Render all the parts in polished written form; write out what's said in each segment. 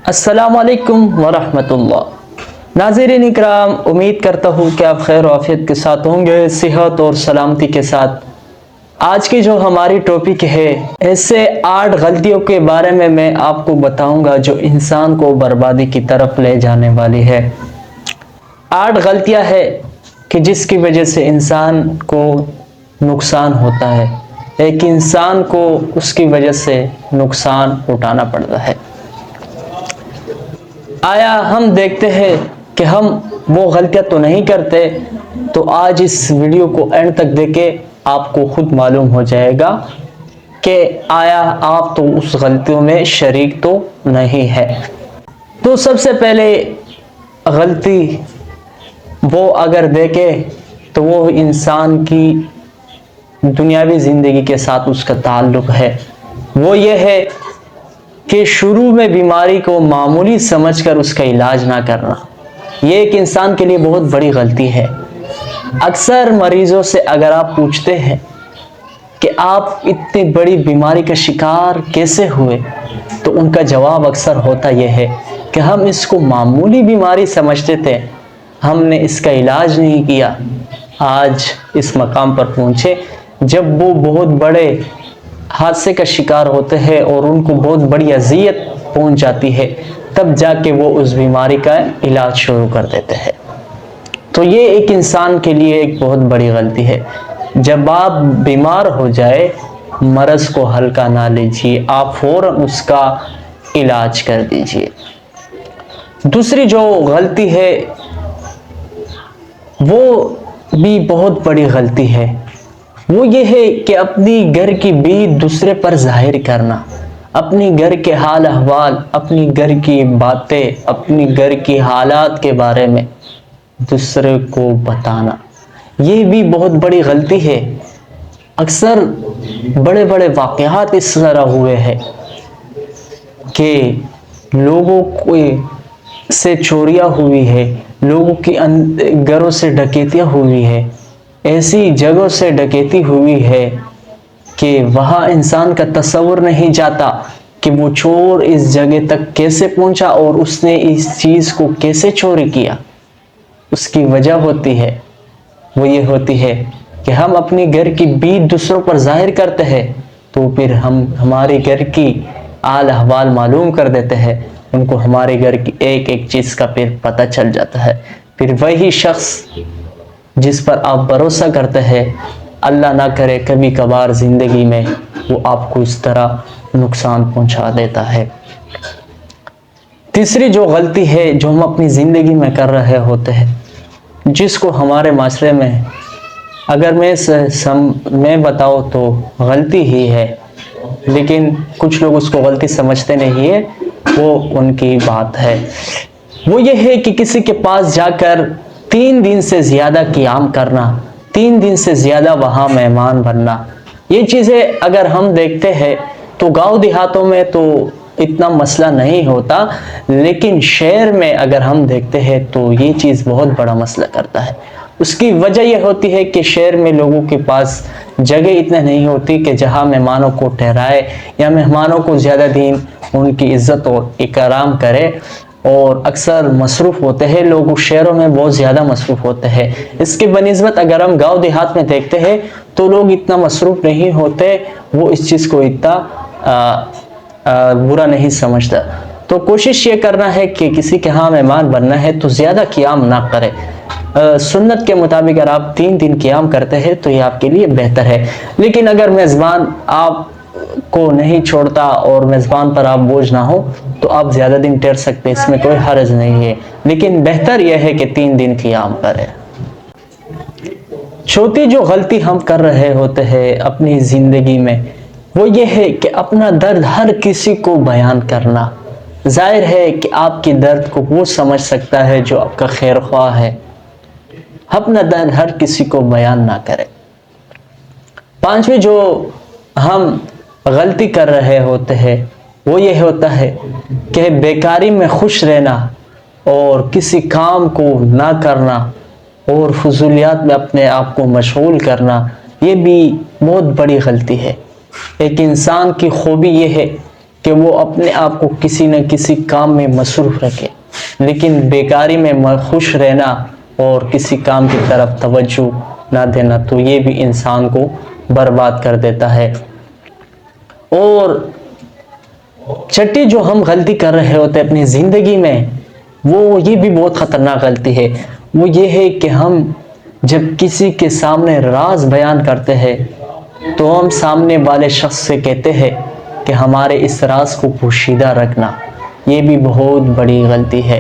السلام علیکم ورحمۃ اللہ۔ ناظرین اکرام، امید کرتا ہوں کہ آپ خیر و عافیت کے ساتھ ہوں گے، صحت اور سلامتی کے ساتھ۔ آج کی جو ہماری ٹاپک ہے، ایسے 8 غلطیوں کے بارے میں آپ کو بتاؤں گا جو انسان کو بربادی کی طرف لے جانے والی ہے۔ 8 غلطیاں ہے کہ جس کی وجہ سے انسان کو نقصان ہوتا ہے، ایک انسان کو اس کی وجہ سے نقصان اٹھانا پڑتا ہے۔ آیا ہم دیکھتے ہیں کہ ہم وہ غلطیاں تو نہیں کرتے؟ تو آج اس ویڈیو کو اینڈ تک دیکھیں، آپ کو خود معلوم ہو جائے گا کہ آیا آپ تو اس غلطیوں میں شریک تو نہیں ہے۔ تو سب سے پہلے غلطی وہ اگر دیکھیں تو وہ انسان کی دنیاوی زندگی کے ساتھ اس کا تعلق ہے۔ وہ یہ ہے کہ شروع میں بیماری کو معمولی سمجھ کر اس کا علاج نہ کرنا۔ یہ ایک انسان کے لیے بہت بڑی غلطی ہے۔ اکثر مریضوں سے اگر آپ پوچھتے ہیں کہ آپ اتنی بڑی بیماری کا شکار کیسے ہوئے، تو ان کا جواب اکثر ہوتا یہ ہے کہ ہم اس کو معمولی بیماری سمجھتے تھے، ہم نے اس کا علاج نہیں کیا۔ آج اس مقام پر پہنچے جب وہ بہت بڑے حادثے کا شکار ہوتے ہیں اور ان کو بہت بڑی اذیت پہنچ جاتی ہے، تب جا کے وہ اس بیماری کا علاج شروع کر دیتے ہیں۔ تو یہ ایک انسان کے لیے ایک بہت بڑی غلطی ہے۔ جب آپ بیمار ہو جائے، مرض کو ہلکا نہ لیجیے، آپ فوراً اس کا علاج کر دیجیے۔ دوسری جو غلطی ہے وہ بھی بہت بڑی غلطی ہے، وہ یہ ہے کہ اپنی گھر کی بید دوسرے پر ظاہر کرنا، اپنی گھر کے حال احوال، اپنی گھر کی باتیں، اپنی گھر کی حالات کے بارے میں دوسرے کو بتانا، یہ بھی بہت بڑی غلطی ہے۔ اکثر بڑے بڑے واقعات اس طرح ہوئے ہیں کہ لوگوں سے چوریاں ہوئی ہے، لوگوں کی گھروں سے ڈکیتیاں ہوئی ہے، ایسی جگہوں سے ڈکیتی ہوئی ہے کہ وہاں انسان کا تصور نہیں جاتا کہ وہ چور اس جگہ تک کیسے پہنچا اور اس نے اس چیز کو کیسے چوری کیا۔ اس کی وجہ ہوتی ہے، وہ یہ ہوتی ہے کہ ہم اپنی گھر کی بید دوسروں پر ظاہر کرتے ہیں، تو پھر ہم ہمارے گھر کی حال احوال معلوم کر دیتے ہیں، ان کو ہمارے گھر کی ایک ایک چیز کا پھر پتہ چل جاتا ہے۔ پھر وہی شخص جس پر آپ بھروسہ کرتے ہیں، اللہ نہ کرے کبھی کبھار زندگی میں وہ آپ کو اس طرح نقصان پہنچا دیتا ہے۔ تیسری جو غلطی ہے جو ہم اپنی زندگی میں کر رہے ہوتے ہیں، جس کو ہمارے معاشرے میں اگر میں بتاؤں تو غلطی ہی ہے، لیکن کچھ لوگ اس کو غلطی سمجھتے نہیں ہیں، وہ ان کی بات ہے۔ وہ یہ ہے کہ کسی کے پاس جا کر 3 دن سے زیادہ قیام کرنا، 3 دن سے زیادہ وہاں مہمان بننا۔ یہ چیزیں اگر ہم دیکھتے ہیں تو گاؤں دیہاتوں میں تو اتنا مسئلہ نہیں ہوتا، لیکن شہر میں اگر ہم دیکھتے ہیں تو یہ چیز بہت بڑا مسئلہ کرتا ہے۔ اس کی وجہ یہ ہوتی ہے کہ شہر میں لوگوں کے پاس جگہ اتنا نہیں ہوتی کہ جہاں مہمانوں کو ٹھہرائے یا مہمانوں کو زیادہ دن ان کی عزت اور اکرام کرے، اور اکثر مصروف ہوتے ہیں لوگ، شہروں میں بہت زیادہ مصروف ہوتے ہیں۔ اس کے بنسبت اگر ہم گاؤں دیہات میں دیکھتے ہیں تو لوگ اتنا مصروف نہیں ہوتے، وہ اس چیز کو اتنا برا نہیں سمجھتا۔ تو کوشش یہ کرنا ہے کہ کسی کے ہاں مہمان بننا ہے تو زیادہ قیام نہ کرے۔ سنت کے مطابق اگر آپ 3 دن قیام کرتے ہیں تو یہ آپ کے لیے بہتر ہے، لیکن اگر میزبان آپ کو نہیں چھوڑتا اور میزبان پر آپ بوجھ نہ ہو تو آپ زیادہ دن ٹھہر سکتے، اس میں کوئی حرج نہیں ہے، لیکن بہتر یہ ہے کہ 3 دن قیام کریں۔ چوتھی جو غلطی ہم کر رہے ہوتے ہیں اپنی زندگی میں، وہ یہ ہے کہ اپنا درد ہر کسی کو بیان کرنا۔ ظاہر ہے کہ آپ کی درد کو وہ سمجھ سکتا ہے جو آپ کا خیر خواہ ہے، اپنا درد ہر کسی کو بیان نہ کرے۔ 5ویں جو ہم غلطی کر رہے ہوتے ہیں وہ یہ ہوتا ہے کہ بیکاری میں خوش رہنا اور کسی کام کو نہ کرنا اور فضولیات میں اپنے آپ کو مشغول کرنا، یہ بھی بہت بڑی غلطی ہے۔ ایک انسان کی خوبی یہ ہے کہ وہ اپنے آپ کو کسی نہ کسی کام میں مصروف رکھے، لیکن بیکاری میں خوش رہنا اور کسی کام کی طرف توجہ نہ دینا تو یہ بھی انسان کو برباد کر دیتا ہے۔ اور چھٹی جو ہم غلطی کر رہے ہوتے ہیں اپنی زندگی میں، وہ یہ بھی بہت خطرناک غلطی ہے، وہ یہ ہے کہ ہم جب کسی کے سامنے راز بیان کرتے ہیں تو ہم سامنے والے شخص سے کہتے ہیں کہ ہمارے اس راز کو پوشیدہ رکھنا۔ یہ بھی بہت بڑی غلطی ہے۔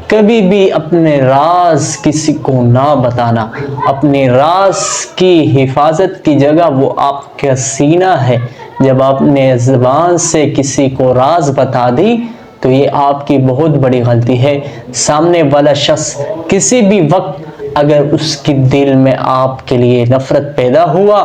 کبھی بھی اپنے راز کسی کو نہ بتانا۔ اپنے راز کی حفاظت کی جگہ وہ آپ کا سینہ ہے۔ جب آپ نے زبان سے کسی کو راز بتا دی تو یہ آپ کی بہت بڑی غلطی ہے۔ سامنے والا شخص کسی بھی وقت اگر اس کے دل میں آپ کے لیے نفرت پیدا ہوا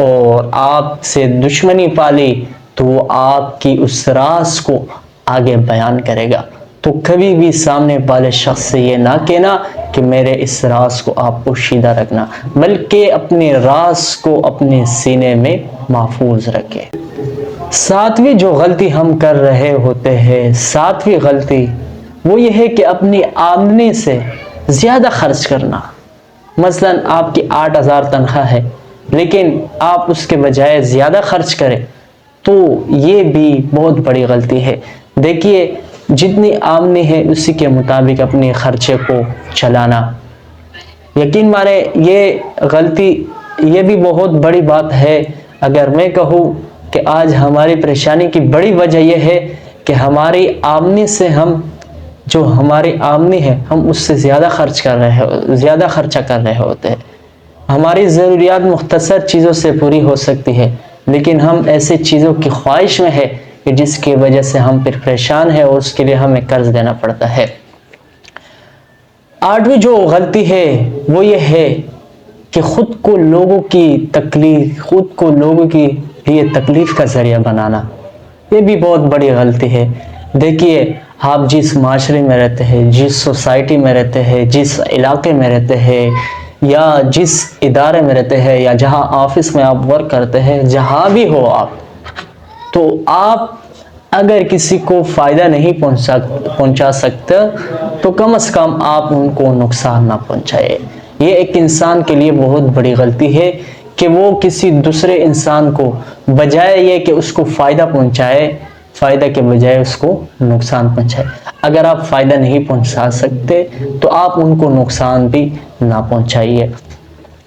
اور آپ سے دشمنی پالی تو وہ آپ کی اس راز کو آگے بیان کرے گا۔ تو کبھی بھی سامنے والے شخص سے یہ نہ کہنا کہ میرے اس راز کو آپ پوشیدہ رکھنا، بلکہ اپنے راز کو اپنے سینے میں محفوظ رکھے۔ ساتویں جو غلطی ہم کر رہے ہوتے ہیں، ساتویں غلطی وہ یہ ہے کہ اپنی آمدنی سے زیادہ خرچ کرنا۔ مثلا آپ کی 8,000 تنخواہ ہے لیکن آپ اس کے بجائے زیادہ خرچ کریں تو یہ بھی بہت بڑی غلطی ہے۔ دیکھیے جتنی آمدنی ہے اسی کے مطابق اپنے خرچے کو چلانا۔ یقین مانے یہ غلطی یہ بھی بہت بڑی بات ہے۔ اگر میں کہوں کہ آج ہماری پریشانی کی بڑی وجہ یہ ہے کہ ہماری آمدنی سے جو ہماری آمدنی ہے ہم اس سے زیادہ خرچہ کر رہے ہوتے ہیں۔ ہماری ضروریات مختصر چیزوں سے پوری ہو سکتی ہے لیکن ہم ایسے چیزوں کی خواہش میں ہے کہ جس کی وجہ سے ہم پھر پریشان ہیں اور اس کے لیے ہمیں قرض دینا پڑتا ہے۔ 8ویں جو غلطی ہے وہ یہ ہے کہ خود کو لوگوں کی لیے تکلیف کا ذریعہ بنانا۔ یہ بھی بہت بڑی غلطی ہے۔ دیکھیے آپ جس معاشرے میں رہتے ہیں، جس سوسائٹی میں رہتے ہیں، جس علاقے میں رہتے ہیں یا جس ادارے میں رہتے ہیں یا جہاں آفس میں آپ ورک کرتے ہیں، جہاں بھی ہو آپ، تو آپ اگر کسی کو فائدہ نہیں پہنچا سکتے تو کم از کم آپ ان کو نقصان نہ پہنچائے۔ یہ ایک انسان کے لیے بہت بڑی غلطی ہے کہ وہ کسی دوسرے انسان کو بجائے یہ کہ اس کو فائدہ پہنچائے، فائدہ کے بجائے اس کو نقصان پہنچائے۔ اگر آپ فائدہ نہیں پہنچا سکتے تو آپ ان کو نقصان بھی نہ پہنچائیے۔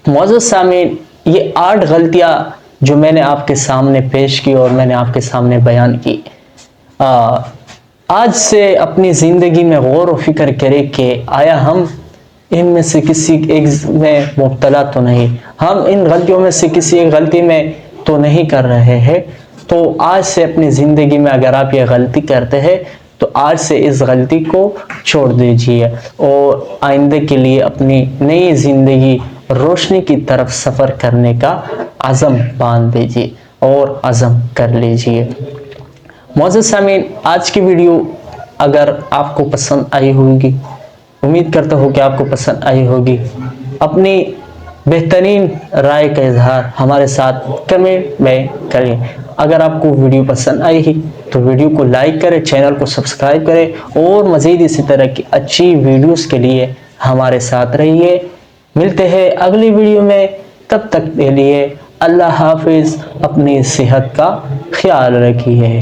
معزز سامعین، یہ 8 غلطیاں جو میں نے آپ کے سامنے پیش کی اور میں نے آپ کے سامنے بیان کی، آج سے اپنی زندگی میں غور و فکر کریں کہ آیا ہم ان میں سے کسی ایک میں مبتلا تو نہیں، ہم ان غلطیوں میں سے کسی ایک غلطی میں تو نہیں کر رہے ہیں۔ تو آج سے اپنی زندگی میں اگر آپ یہ غلطی کرتے ہیں تو آج سے اس غلطی کو چھوڑ دیجیے اور آئندہ کے لیے اپنی نئی زندگی روشنی کی طرف سفر کرنے کا عزم باندھ دیجیے اور عزم کر لیجیے۔ معزز سامعین، آج کی ویڈیو اگر آپ کو پسند آئی ہوگی، امید کرتا ہوں کہ آپ کو پسند آئی ہوگی، اپنی بہترین رائے کا اظہار ہمارے ساتھ کمنٹ میں کریں۔ اگر آپ کو ویڈیو پسند آئی ہی تو ویڈیو کو لائک کریں، چینل کو سبسکرائب کریں اور مزید اسی طرح کی اچھی ویڈیوز کے لیے ہمارے ساتھ رہیے۔ ملتے ہیں اگلی ویڈیو میں، تب تک کے لیے اللہ حافظ، اپنی صحت کا خیال رکھیے۔